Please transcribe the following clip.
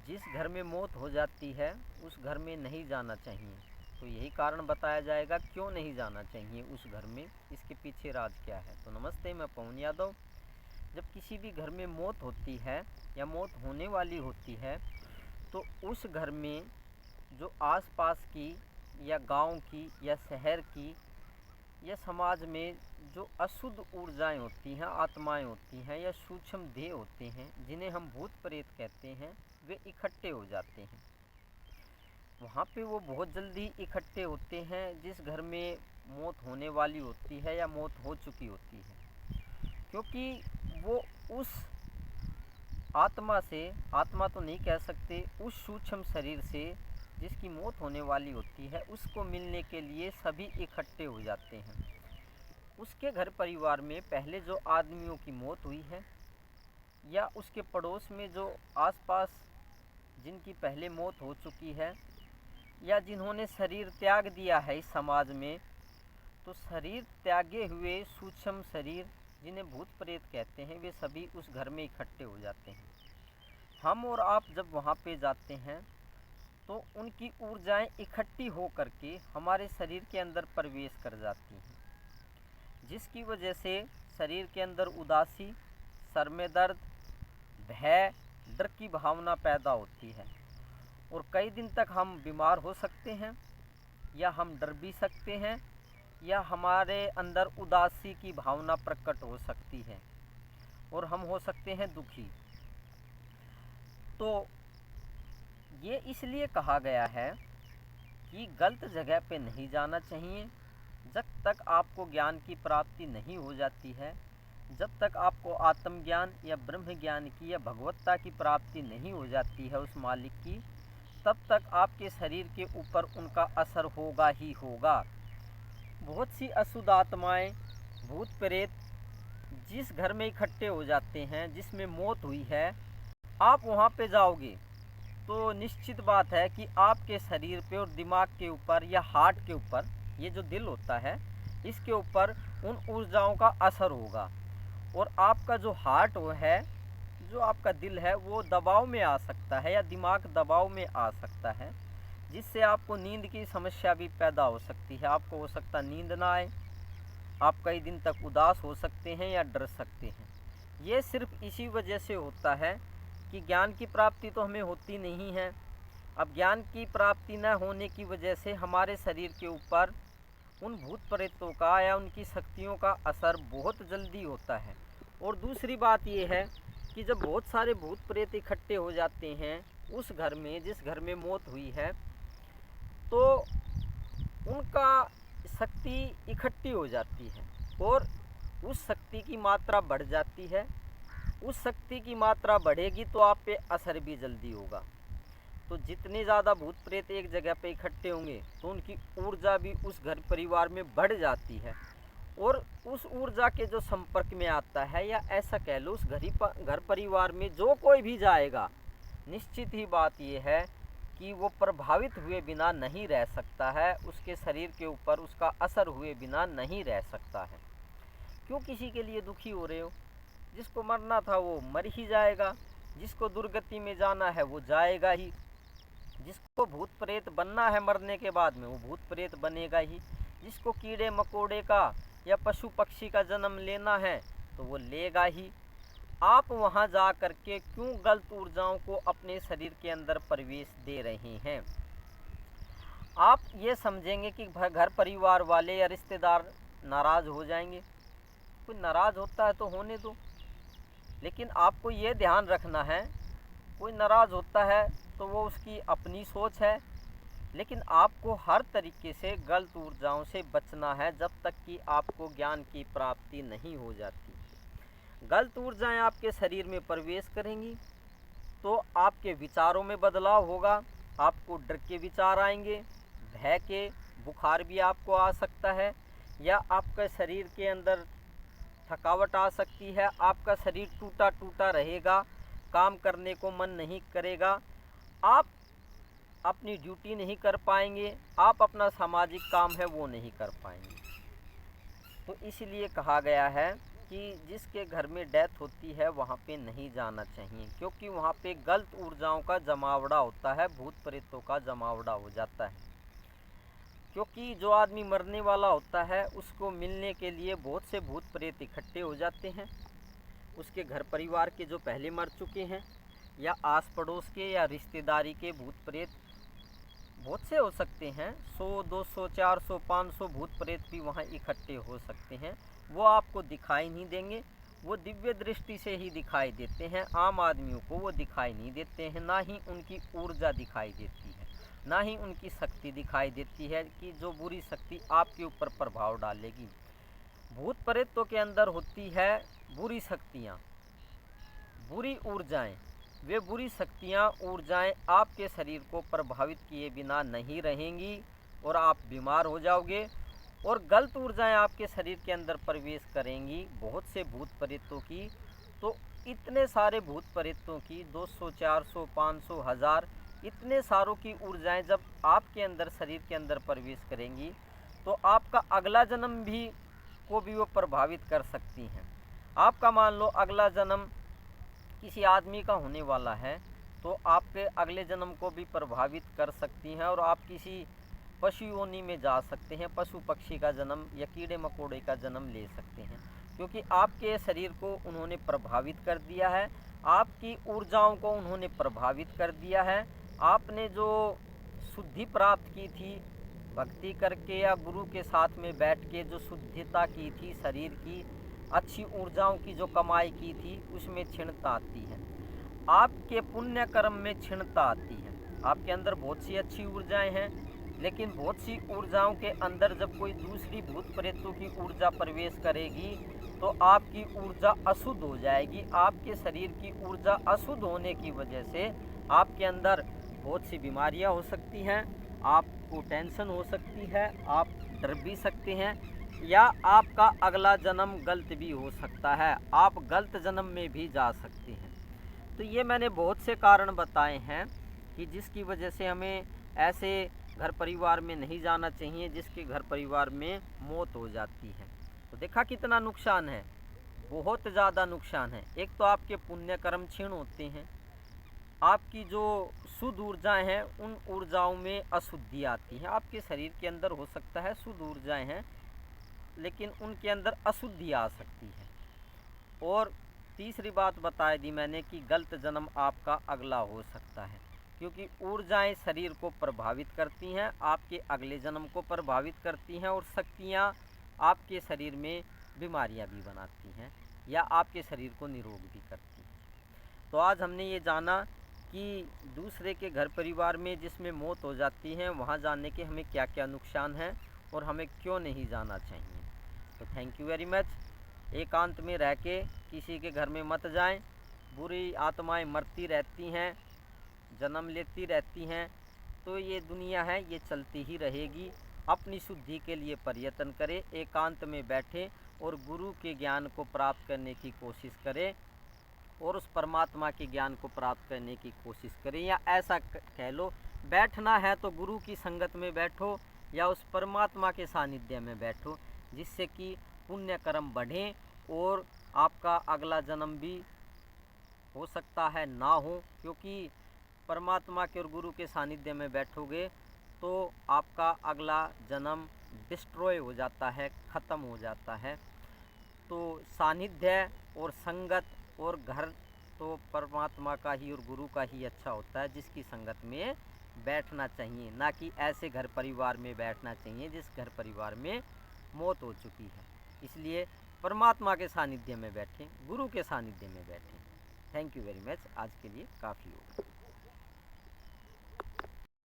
जिस घर में मौत हो जाती है उस घर में नहीं जाना चाहिए। तो यही कारण बताया जाएगा क्यों नहीं जाना चाहिए उस घर में, इसके पीछे राज क्या है। तो नमस्ते, मैं पवन यादव। जब किसी भी घर में मौत होती है या मौत होने वाली होती है तो उस घर में जो आसपास की या गांव की या शहर की या समाज में जो अशुद्ध ऊर्जाएं होती हैं, आत्माएं होती हैं या सूक्ष्म देह होते हैं, जिन्हें हम भूत प्रेत कहते हैं, वे इकट्ठे हो जाते हैं। वहाँ पे वो बहुत जल्दी इकट्ठे होते हैं जिस घर में मौत होने वाली होती है या मौत हो चुकी होती है, क्योंकि वो उस आत्मा से, आत्मा तो नहीं कह सकते, उस सूक्ष्म शरीर से जिसकी मौत होने वाली होती है उसको मिलने के लिए सभी इकट्ठे हो जाते हैं। उसके घर परिवार में पहले जो आदमियों की मौत हुई है या उसके पड़ोस में जो आसपास जिनकी पहले मौत हो चुकी है या जिन्होंने शरीर त्याग दिया है इस समाज में, तो शरीर त्यागे हुए सूक्ष्म शरीर जिन्हें भूत प्रेत कहते हैं, वे सभी उस घर में इकट्ठे हो जाते हैं। हम और आप जब वहाँ पे जाते हैं तो उनकी ऊर्जाएं इकट्ठी हो करके हमारे शरीर के अंदर प्रवेश कर जाती हैं, जिसकी वजह से शरीर के अंदर उदासी, सर में दर्द, भय, डर की भावना पैदा होती है और कई दिन तक हम बीमार हो सकते हैं या हम डर भी सकते हैं या हमारे अंदर उदासी की भावना प्रकट हो सकती है और हम हो सकते हैं दुखी। तो ये इसलिए कहा गया है कि गलत जगह पे नहीं जाना चाहिए। जब तक आपको ज्ञान की प्राप्ति नहीं हो जाती है, जब तक आपको आत्मज्ञान या ब्रह्म ज्ञान की या भगवत्ता की प्राप्ति नहीं हो जाती है उस मालिक की, तब तक आपके शरीर के ऊपर उनका असर होगा ही होगा। बहुत सी अशुद्ध आत्माएं, भूत प्रेत जिस घर में इकट्ठे हो जाते हैं जिसमें मौत हुई है, आप वहाँ पे जाओगे तो निश्चित बात है कि आपके शरीर पे और दिमाग के ऊपर या हार्ट के ऊपर, ये जो दिल होता है इसके ऊपर उन ऊर्जाओं का असर होगा और आपका जो हार्ट वो है, जो आपका दिल है, वो दबाव में आ सकता है या दिमाग दबाव में आ सकता है, जिससे आपको नींद की समस्या भी पैदा हो सकती है। आपको हो सकता नींद ना आए, आप कई दिन तक उदास हो सकते हैं या डर सकते हैं। ये सिर्फ इसी वजह से होता है कि ज्ञान की प्राप्ति तो हमें होती नहीं है। अब ज्ञान की प्राप्ति न होने की वजह से हमारे शरीर के ऊपर उन भूत प्रेतों का या उनकी शक्तियों का असर बहुत जल्दी होता है। और दूसरी बात ये है कि जब बहुत सारे भूत प्रेत इकट्ठे हो जाते हैं उस घर में, जिस घर में मौत हुई है, तो उनका शक्ति इकट्ठी हो जाती है और उस शक्ति की मात्रा बढ़ जाती है। उस शक्ति की मात्रा बढ़ेगी तो आप पे असर भी जल्दी होगा। तो जितने ज़्यादा भूत प्रेत एक जगह पे इकट्ठे होंगे तो उनकी ऊर्जा भी उस घर परिवार में बढ़ जाती है और उस ऊर्जा के जो संपर्क में आता है, या ऐसा कह लो उस घर परिवार में जो कोई भी जाएगा, निश्चित ही बात यह है कि वो प्रभावित हुए बिना नहीं रह सकता है, उसके शरीर के ऊपर उसका असर हुए बिना नहीं रह सकता है। क्यों किसी के लिए दुखी हो रहे हो? जिसको मरना था वो मर ही जाएगा, जिसको दुर्गति में जाना है वो जाएगा ही, जिसको भूत प्रेत बनना है मरने के बाद में वो भूत प्रेत बनेगा ही, जिसको कीड़े मकोड़े का या पशु पक्षी का जन्म लेना है तो वो लेगा ही। आप वहाँ जा कर के क्यों गलत ऊर्जाओं को अपने शरीर के अंदर प्रवेश दे रहे हैं? आप ये समझेंगे कि घर परिवार वाले या रिश्तेदार नाराज़ हो जाएंगे। कोई नाराज़ होता है तो होने दो, लेकिन आपको ये ध्यान रखना है, कोई नाराज़ होता है तो वो उसकी अपनी सोच है, लेकिन आपको हर तरीके से गलत ऊर्जाओं से बचना है जब तक कि आपको ज्ञान की प्राप्ति नहीं हो जाती। गलत ऊर्जाएं आपके शरीर में प्रवेश करेंगी तो आपके विचारों में बदलाव होगा, आपको डर के विचार आएंगे, भय के, बुखार भी आपको आ सकता है, या आपके शरीर के अंदर थकावट आ सकती है, आपका शरीर टूटा टूटा रहेगा, काम करने को मन नहीं करेगा, आप अपनी ड्यूटी नहीं कर पाएंगे, आप अपना सामाजिक काम है वो नहीं कर पाएंगे। तो इसलिए कहा गया है कि जिसके घर में डेथ होती है वहाँ पे नहीं जाना चाहिए, क्योंकि वहाँ पे गलत ऊर्जाओं का जमावड़ा होता है, भूत प्रेतों का जमावड़ा हो जाता है। क्योंकि जो आदमी मरने वाला होता है उसको मिलने के लिए बहुत से भूत प्रेत इकट्ठे हो जाते हैं। उसके घर परिवार के जो पहले मर चुके हैं, या आस पड़ोस के या रिश्तेदारी के भूत प्रेत बहुत से हो सकते हैं। 100, 200, 400, 500 भूत प्रेत भी वहाँ इकट्ठे हो सकते हैं। वो आपको दिखाई नहीं देंगे, वो दिव्य दृष्टि से ही दिखाई देते हैं। आम आदमियों को वो दिखाई नहीं देते हैं, ना ही उनकी ऊर्जा दिखाई देती है, ना ही उनकी शक्ति दिखाई देती है कि जो बुरी शक्ति आपके ऊपर प्रभाव डालेगी। भूत प्रेतों के अंदर होती है बुरी शक्तियाँ, बुरी ऊर्जाएं। वे बुरी शक्तियाँ, ऊर्जाएं आपके शरीर को प्रभावित किए बिना नहीं रहेंगी और आप बीमार हो जाओगे, और गलत ऊर्जाएं आपके शरीर के अंदर प्रवेश करेंगी बहुत से भूत प्रेतों की। तो इतने सारे भूत प्रेतों की 200, 400, 500, 1000, इतने सारों की ऊर्जाएं जब आपके अंदर शरीर के अंदर प्रवेश करेंगी तो आपका अगला जन्म भी को भी वो प्रभावित कर सकती हैं। आपका मान लो अगला जन्म किसी आदमी का होने वाला है तो आपके अगले जन्म को भी प्रभावित कर सकती हैं, और आप किसी पशु योनि में जा सकते हैं, पशु पक्षी का जन्म या कीड़े मकोड़े का जन्म ले सकते हैं, क्योंकि आपके शरीर को उन्होंने प्रभावित कर दिया है, आपकी ऊर्जाओं को उन्होंने प्रभावित कर दिया है। आपने जो शुद्धि प्राप्त की थी भक्ति करके या गुरु के साथ में बैठ के, जो शुद्धता की थी शरीर की, अच्छी ऊर्जाओं की जो कमाई की थी, उसमें क्षीणता आती है। आपके पुण्य कर्म में क्षीणता आती है। आपके अंदर बहुत सी अच्छी ऊर्जाएं हैं, लेकिन बहुत सी ऊर्जाओं के अंदर जब कोई दूसरी भूत प्रेतों की ऊर्जा प्रवेश करेगी तो आपकी ऊर्जा अशुद्ध हो जाएगी। आपके शरीर की ऊर्जा अशुद्ध होने की वजह से आपके अंदर बहुत सी बीमारियां हो सकती हैं, आपको टेंशन हो सकती है, आप डर भी सकते हैं, या आपका अगला जन्म गलत भी हो सकता है, आप गलत जन्म में भी जा सकते हैं। तो ये मैंने बहुत से कारण बताए हैं कि जिसकी वजह से हमें ऐसे घर परिवार में नहीं जाना चाहिए जिसके घर परिवार में मौत हो जाती है। तो देखा कितना नुकसान है, बहुत ज़्यादा नुकसान है। एक तो आपके पुण्य कर्म क्षीण होते हैं, आपकी जो शुद्ध ऊर्जाएं हैं उन ऊर्जाओं में अशुद्धि आती है। आपके शरीर के अंदर हो सकता है शुद्ध ऊर्जाएं हैं, लेकिन उनके अंदर अशुद्धि आ सकती है। और तीसरी बात बता दी मैंने कि गलत जन्म आपका अगला हो सकता है, क्योंकि ऊर्जाएं शरीर को प्रभावित करती हैं, आपके अगले जन्म को प्रभावित करती हैं, और शक्तियां आपके शरीर में बीमारियां भी बनाती हैं या आपके शरीर को निरोग भी करती हैं। तो आज हमने ये जाना कि दूसरे के घर परिवार में जिसमें मौत हो जाती है वहाँ जाने के हमें क्या क्या नुकसान हैं और हमें क्यों नहीं जाना चाहिए। तो थैंक यू वेरी मच। एकांत में रह के किसी के घर में मत जाएं। बुरी आत्माएं मरती रहती हैं, जन्म लेती रहती हैं। तो ये दुनिया है, ये चलती ही रहेगी। अपनी शुद्धि के लिए प्रयत्न करें, एकांत में बैठें और गुरु के ज्ञान को प्राप्त करने की कोशिश करें, और उस परमात्मा के ज्ञान को प्राप्त करने की कोशिश करें। या ऐसा कह लो, बैठना है तो गुरु की संगत में बैठो या उस परमात्मा के सानिध्य में बैठो, जिससे कि पुण्य कर्म बढ़ें और आपका अगला जन्म भी हो सकता है ना हो, क्योंकि परमात्मा के और गुरु के सानिध्य में बैठोगे तो आपका अगला जन्म डिस्ट्रॉय हो जाता है, ख़त्म हो जाता है। तो सानिध्य और संगत और घर तो परमात्मा का ही और गुरु का ही अच्छा होता है, जिसकी संगत में बैठना चाहिए, ना कि ऐसे घर परिवार में बैठना चाहिए जिस घर परिवार में मौत हो चुकी है। इसलिए परमात्मा के सानिध्य में बैठें, गुरु के सानिध्य में बैठें। Thank you very much. आज के लिए काफ़ी होगा।